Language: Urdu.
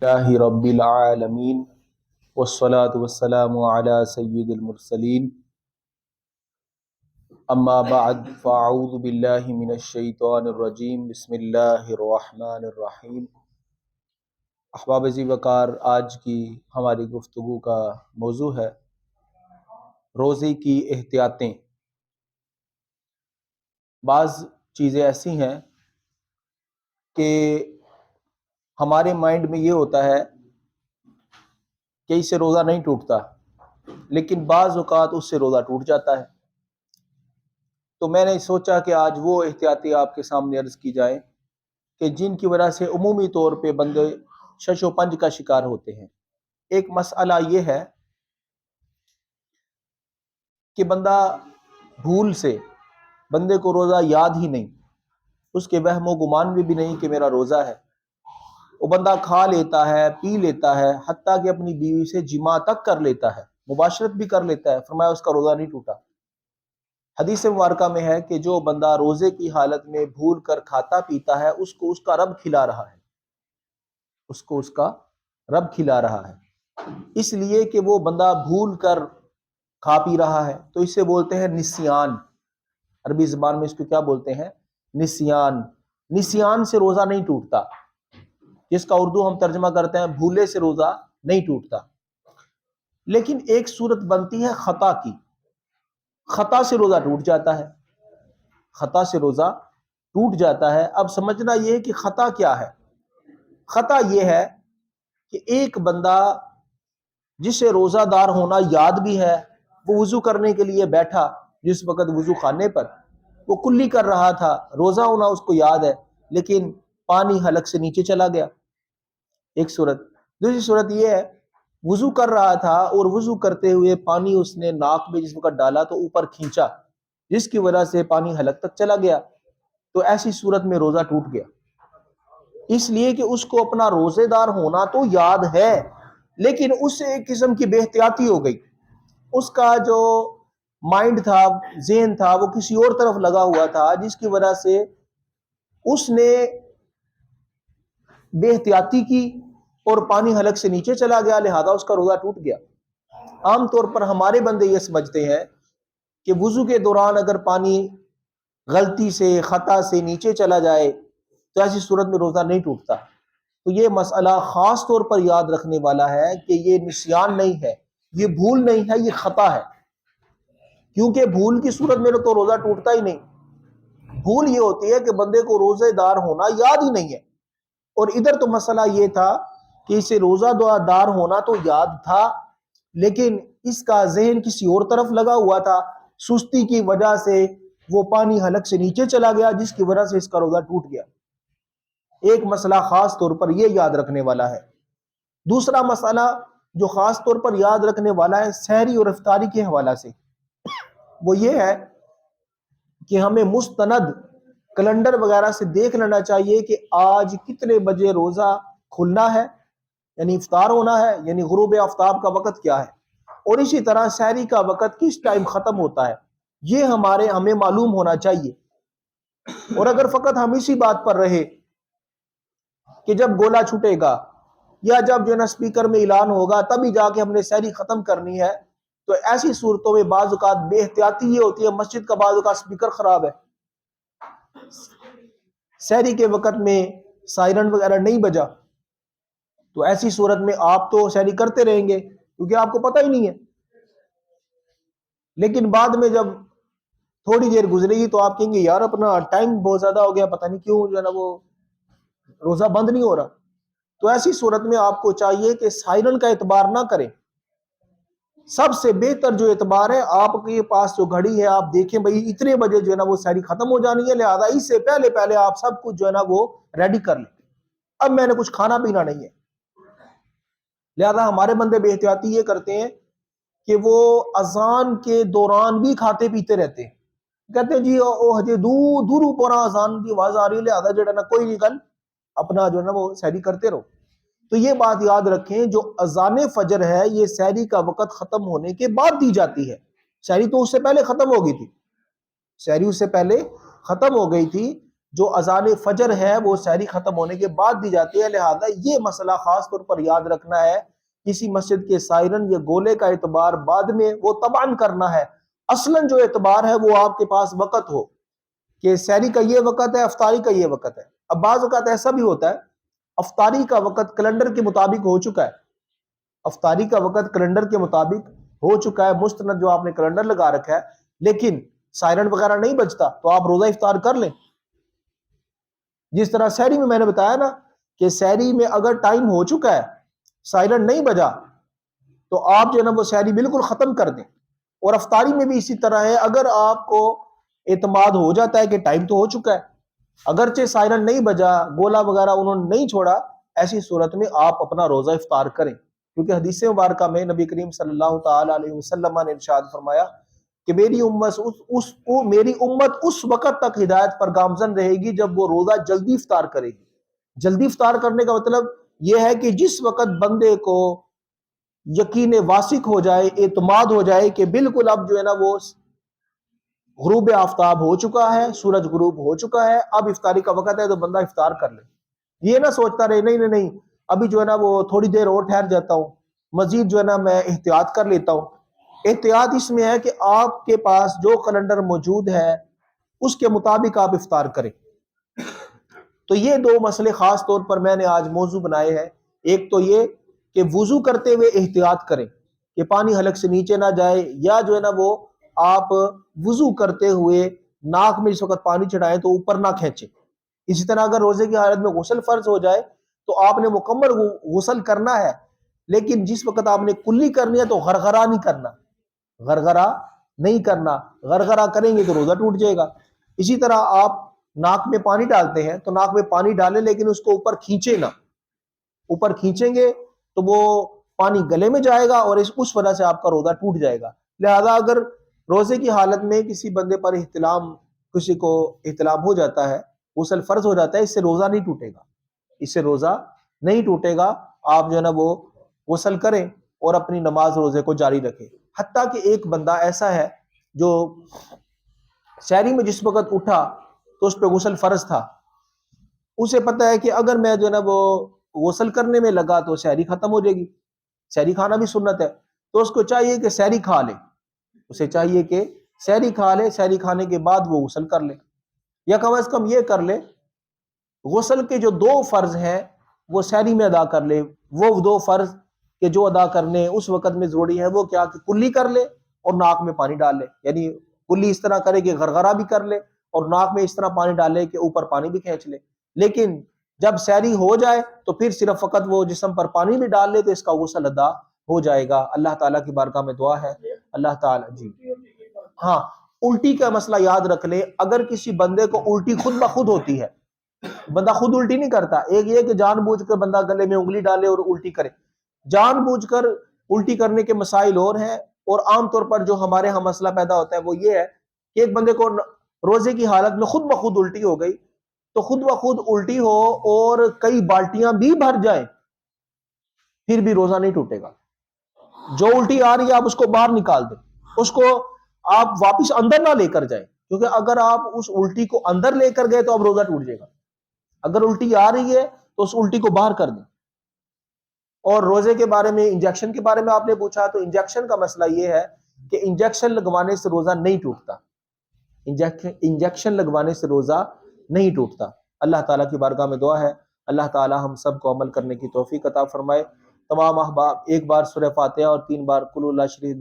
اللہ رب العالمین والصلاة والسلام علی سید المرسلین اما بعد فاعوذ باللہ من الشیطان الرجیم بسم اللہ الرحمن الرحیم۔ احباب ذی وقار، آج کی ہماری گفتگو کا موضوع ہے روزے کی احتیاطیں۔ بعض چیزیں ایسی ہیں کہ ہمارے مائنڈ میں یہ ہوتا ہے کہ اس سے روزہ نہیں ٹوٹتا، لیکن بعض اوقات اس سے روزہ ٹوٹ جاتا ہے۔ تو میں نے سوچا کہ آج وہ احتیاطی آپ کے سامنے عرض کی جائیں کہ جن کی وجہ سے عمومی طور پہ بندے شش و پنج کا شکار ہوتے ہیں۔ ایک مسئلہ یہ ہے کہ بندہ بھول سے بندے کو روزہ یاد ہی نہیں، اس کے وہم و گمان میں بھی نہیں کہ میرا روزہ ہے، وہ بندہ کھا لیتا ہے، پی لیتا ہے، حتیٰ کہ اپنی بیوی سے جماع تک کر لیتا ہے، مباشرت بھی کر لیتا ہے، فرمایا اس کا روزہ نہیں ٹوٹا۔ حدیث مبارکہ میں ہے کہ جو بندہ روزے کی حالت میں بھول کر کھاتا پیتا ہے، اس کو اس کا رب کھلا رہا ہے، اس کو اس کا رب کھلا رہا ہے، اس لیے کہ وہ بندہ بھول کر کھا پی رہا ہے۔ تو اسے بولتے ہیں نسیان، عربی زبان میں اس کو کیا بولتے ہیں؟ نسیان۔ نسیان سے روزہ نہیں ٹوٹتا، جس کا اردو ہم ترجمہ کرتے ہیں بھولے سے روزہ نہیں ٹوٹتا۔ لیکن ایک صورت بنتی ہے خطا کی، خطا سے روزہ ٹوٹ جاتا ہے، خطا سے روزہ ٹوٹ جاتا ہے۔ اب سمجھنا یہ کہ خطا کیا ہے؟ خطا یہ ہے کہ ایک بندہ جسے روزہ دار ہونا یاد بھی ہے، وہ وضو کرنے کے لیے بیٹھا، جس وقت وضو خانے پر وہ کلی کر رہا تھا، روزہ ہونا اس کو یاد ہے، لیکن پانی حلق سے نیچے چلا گیا، ایک صورت۔ دوسری صورت یہ ہے وضو کر رہا تھا اور وضو کرتے ہوئے پانی اس نے ناک میں جس وقت ڈالا تو اوپر کھینچا، جس کی وجہ سے پانی حلق تک چلا گیا، تو ایسی صورت میں روزہ ٹوٹ گیا، اس لیے کہ اس کو اپنا روزے دار ہونا تو یاد ہے، لیکن اس سے ایک قسم کی بے احتیاطی ہو گئی، اس کا جو مائنڈ تھا، ذہن تھا، وہ کسی اور طرف لگا ہوا تھا، جس کی وجہ سے اس نے بے احتیاطی کی اور پانی حلق سے نیچے چلا گیا، لہذا اس کا روزہ ٹوٹ گیا۔ عام طور پر ہمارے بندے یہ سمجھتے ہیں کہ وضو کے دوران اگر پانی غلطی سے خطا سے نیچے چلا جائے تو ایسی صورت میں روزہ نہیں ٹوٹتا۔ تو یہ مسئلہ خاص طور پر یاد رکھنے والا ہے کہ یہ نسیان نہیں ہے، یہ بھول نہیں ہے، یہ خطا ہے، کیونکہ بھول کی صورت میں تو روزہ ٹوٹتا ہی نہیں۔ بھول یہ ہوتی ہے کہ بندے کو روزے دار ہونا یاد ہی نہیں ہے، اور ادھر تو مسئلہ یہ تھا کہ اسے روزہ دار ہونا تو یاد تھا، لیکن اس کا ذہن کسی اور طرف لگا ہوا تھا، سستی کی وجہ سے وہ پانی حلق سے نیچے چلا گیا، جس کی وجہ سے اس کا روزہ ٹوٹ گیا۔ ایک مسئلہ خاص طور پر یہ یاد رکھنے والا ہے۔ دوسرا مسئلہ جو خاص طور پر یاد رکھنے والا ہے سحری اور افطاری کے حوالہ سے، وہ یہ ہے کہ ہمیں مستند کیلنڈر وغیرہ سے دیکھ لینا چاہیے کہ آج کتنے بجے روزہ کھلنا ہے، یعنی افطار ہونا ہے، یعنی غروب آفتاب کا وقت کیا ہے، اور اسی طرح سحری کا وقت کس ٹائم ختم ہوتا ہے، یہ ہمیں معلوم ہونا چاہیے۔ اور اگر فقط ہم اسی بات پر رہے کہ جب گولا چھٹے گا یا جب جو ہے نا اسپیکر میں اعلان ہوگا تبھی جا کے ہم نے سحری ختم کرنی ہے، تو ایسی صورتوں میں بعض اوقات بے احتیاطی یہ ہوتی ہے، مسجد کا بعض اوقات اسپیکر خراب ہے، سحری کے وقت میں سائرن وغیرہ نہیں بجا، تو ایسی صورت میں آپ تو سحری کرتے رہیں گے کیونکہ آپ کو پتہ ہی نہیں ہے، لیکن بعد میں جب تھوڑی دیر گزرے گی تو آپ کہیں گے یار اپنا ٹائم بہت زیادہ ہو گیا، پتہ نہیں کیوں جو ہے نا وہ روزہ بند نہیں ہو رہا۔ تو ایسی صورت میں آپ کو چاہیے کہ سائرن کا اعتبار نہ کریں، سب سے بہتر جو اعتبار ہے آپ کے پاس جو گھڑی ہے آپ دیکھیں بھئی اتنے بجے جو ہے نا وہ سحری ختم ہو جانی ہے، لہذا اس سے پہلے آپ سب کچھ جو ہے نا وہ ریڈی کر لیں، اب میں نے کچھ کھانا پینا نہیں ہے۔ لہذا ہمارے بندے بے احتیاطی یہ کرتے ہیں کہ وہ اذان کے دوران بھی کھاتے پیتے رہتے ہیں، کہتے ہیں جی او ہجے دور پورا اذان کی آواز آ رہی ہے، لہذا جو ہے نا کوئی نہیں کل اپنا جو ہے نا وہ سحری کرتے رہو۔ تو یہ بات یاد رکھیں، جو اذان فجر ہے یہ سحری کا وقت ختم ہونے کے بعد دی جاتی ہے، سحری تو اس سے پہلے ختم ہو گئی تھی، سحری اس سے پہلے ختم ہو گئی تھی، جو اذان فجر ہے وہ سحری ختم ہونے کے بعد دی جاتی ہے، لہذا یہ مسئلہ خاص طور پر یاد رکھنا ہے۔ کسی مسجد کے سائرن یا گولے کا اعتبار بعد میں وہ طبعاً کرنا ہے، اصلاً جو اعتبار ہے وہ آپ کے پاس وقت ہو کہ سحری کا یہ وقت ہے، افطاری کا یہ وقت ہے۔ اب بعض اوقات ایسا بھی ہوتا ہے افطاری کا وقت کیلنڈر کے مطابق ہو چکا ہے، افطاری کا وقت کیلنڈر کے مطابق ہو چکا ہے، مستند جو آپ نے کیلنڈر لگا رکھا ہے، لیکن سائرن وغیرہ نہیں بجتا تو آپ روزہ افطار کر لیں۔ جس طرح سحری میں نے بتایا نا کہ سحری میں اگر ٹائم ہو چکا ہے، سائرن نہیں بجا، تو آپ جو ہے نا وہ سحری بالکل ختم کر دیں۔ اور افطاری میں بھی اسی طرح ہے، اگر آپ کو اعتماد ہو جاتا ہے کہ ٹائم تو ہو چکا ہے، اگرچہ سائرن نہیں بجا، گولا وغیرہ انہوں نے نہیں چھوڑا، ایسی صورت میں آپ اپنا روزہ افطار کریں، کیونکہ حدیث مبارکہ میں نبی کریم صلی اللہ تعالی علیہ وسلم نے ارشاد فرمایا کہ میری امت اس وقت تک ہدایت پر گامزن رہے گی جب وہ روزہ جلدی افطار کرے گی۔ جلدی افطار کرنے کا مطلب یہ ہے کہ جس وقت بندے کو یقین واثق ہو جائے، اعتماد ہو جائے کہ بالکل اب جو ہے نا وہ غروب آفتاب ہو چکا ہے، سورج غروب ہو چکا ہے، اب افطاری کا وقت ہے، تو بندہ افطار کر لے۔ یہ نہ سوچتا رہے نہیں ابھی جو ہے نا وہ تھوڑی دیر اور ٹھہر جاتا ہوں، مزید جو ہے نا میں احتیاط کر لیتا ہوں۔ احتیاط اس میں ہے کہ آپ کے پاس جو کیلنڈر موجود ہے اس کے مطابق آپ افطار کریں۔ تو یہ دو مسئلے خاص طور پر میں نے آج موضوع بنائے ہیں۔ ایک تو یہ کہ وضو کرتے ہوئے احتیاط کریں کہ پانی حلق سے نیچے نہ جائے، یا جو ہے نا وہ آپ وضو کرتے ہوئے ناک میں اس وقت پانی چڑھائیں تو اوپر نہ کھینچیں۔ اسی طرح اگر روزے کی حالت میں غسل فرض ہو جائے تو آپ نے مکمل غسل کرنا ہے، لیکن جس وقت آپ نے کلی کرنی ہے تو غرغرہ نہیں کرنا، غرغرہ نہیں کرنا، غرغرہ کریں گے تو روزہ ٹوٹ جائے گا۔ اسی طرح آپ ناک میں پانی ڈالتے ہیں تو ناک میں پانی ڈالیں لیکن اس کو اوپر کھینچے نہ، اوپر کھینچیں گے تو وہ پانی گلے میں جائے گا اور اس وجہ سے آپ کا روزہ ٹوٹ جائے گا۔ لہذا اگر روزے کی حالت میں کسی بندے پر کسی کو احتلام ہو جاتا ہے، غسل فرض ہو جاتا ہے، اس سے روزہ نہیں ٹوٹے گا، اس سے روزہ نہیں ٹوٹے گا۔ آپ جو ہے نا وہ غسل کریں اور اپنی نماز روزے کو جاری رکھیں۔ حتیٰ کہ ایک بندہ ایسا ہے جو سحری میں جس وقت اٹھا تو اس پہ غسل فرض تھا، اسے پتہ ہے کہ اگر میں جو ہے نا وہ غسل کرنے میں لگا تو سحری ختم ہو جائے گی، سحری کھانا بھی سنت ہے، تو اس کو چاہیے کہ سحری کھا لے، اسے چاہیے کہ سحری کھا لے، سحری کھانے کے بعد وہ غسل کر لے، یا کم از کم یہ کر لے غسل کے جو 2 فرض ہیں وہ سحری میں ادا کر لے۔ وہ 2 فرض کہ جو ادا کرنے اس وقت میں ضروری ہے وہ کیا کہ کلی کر لے اور ناک میں پانی ڈال لے، یعنی کلی اس طرح کرے کہ غرغرہ بھی کر لے اور ناک میں اس طرح پانی ڈالے کہ اوپر پانی بھی کھینچ لے۔ لیکن جب سحری ہو جائے تو پھر صرف فقط وہ جسم پر پانی بھی ڈال لے تو اس کا غسل ادا ہو جائے گا۔ اللہ تعالیٰ کی بارگاہ میں دعا ہے، اللہ تعالیٰ جی ہاں الٹی کا مسئلہ یاد رکھ لے۔ اگر کسی بندے کو الٹی خود بخود ہوتی ہے، بندہ خود الٹی نہیں کرتا، ایک یہ کہ جان بوجھ کر بندہ گلے میں انگلی ڈالے اور الٹی کرے، جان بوجھ کر الٹی کرنے کے مسائل اور ہیں، اور عام طور پر جو ہمارے ہاں مسئلہ پیدا ہوتا ہے وہ یہ ہے کہ ایک بندے کو روزے کی حالت میں خود بخود الٹی ہو گئی، تو خود بخود الٹی ہو اور کئی بالٹیاں بھی بھر جائیں پھر بھی روزہ نہیں ٹوٹے گا۔ جو الٹی آ رہی ہے آپ اس کو باہر نکال دیں، اس کو آپ واپس اندر نہ لے کر جائیں، کیونکہ اگر آپ اس الٹی کو اندر لے کر گئے تو اب روزہ ٹوٹ جائے گا۔ اگر الٹی آ رہی ہے تو اس الٹی کو باہر کر دیں۔ اور روزے کے بارے میں، انجیکشن کے بارے میں آپ نے پوچھا، تو انجیکشن کا مسئلہ یہ ہے کہ انجیکشن لگوانے سے روزہ نہیں ٹوٹتا، انجیکشن لگوانے سے روزہ نہیں ٹوٹتا۔ اللہ تعالیٰ کی بارگاہ میں دعا ہے اللہ تعالیٰ ہم سب کو عمل کرنے کی توفیق عطا فرمائے۔ تمام احباب ایک بار سورہ فاتحہ اور 3 بار قل اللہ شریف